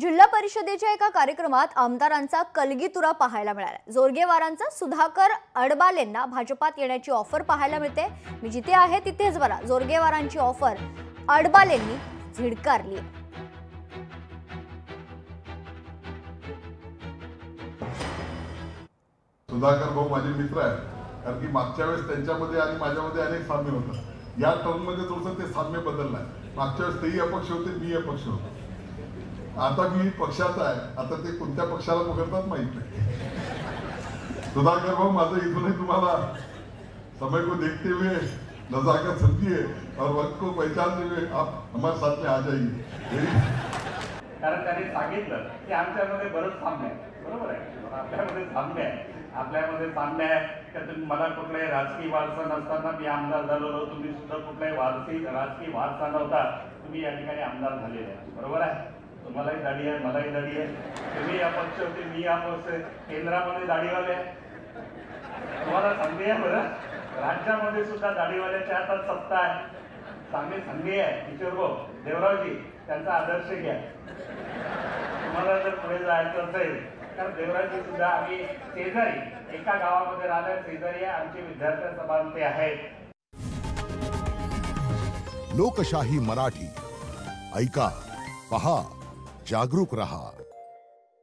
जिल्हा परिषदेच्या एका कार्यक्रमात आमदारांचा कलगीतुरा पाहायला मिळाला। जोरगेवारांचा सुधाकर अडबालेंना भाजपात येण्याची ऑफर पाहायला मिळते। मी जिथे आहे तिथेच बरा जोरगेवारांची ऑफर अडबालेंनी झिडकारली। सुधाकर भाऊ माझे मित्र आहेत, कारण की मागच्या वेळेस त्यांच्यामध्ये आणि माझ्यामध्ये अनेक साम्य होतं। या टर्ममध्ये थोडंसं ते साम्य बदललं आहे। मागच्या वेळेस तेही अपक्ष होते, मी अपक्ष होतो। आता मी पक्षाचा आहे, आता ते कोणत्या पक्षाला पकडतात माहित नाही। सुधाकर भाऊ माझं इथूनही तुम्हाला समय को देखते हुए नजाकत समझिए और वक्त को पहचानते हुए आप हमारे साथ में आ जाइए। कारण त्यांनी सांगितलं की आमच्यामध्ये बरंच साम्य आहे, बरोबर आहे, आपल्यामध्ये साम्य आहे, आपल्यामध्ये साम्य आहे की तुम्ही मला कुठलाही राजकीय वारसा नसताना मी आमदार झालेलो, तुम्ही सुद्धा कुठलाही राजकीय वारसा नव्हता, तुम्ही या ठिकाणी आमदार झालेले आहे, बरोबर आहे। तुम्हालाही दाढी आहे, मलाही दाढी आहे, तुम्ही अपक्ष होते, मी अपक्ष आहे, केंद्रामध्ये दाढीवाले आहे, तुम्हाला संधी आहे बरं, राज्यामध्ये सुद्धा दाढीवाल्याच्या हातात सत्ता आहे, चांगली संधी आहे। किशोर भाऊ देवरावजी त्यांचा आदर्श घ्या, तुम्हाला जर पुढे जायचं असेल तर देवरावजी सुद्धा आम्ही शेजारी एका गावामध्ये राहणार, शेजारी आमचे विद्यार्थी सभान ते आहेत। लोकशाही मराठी ऐका, पहा, जागरूक रहा।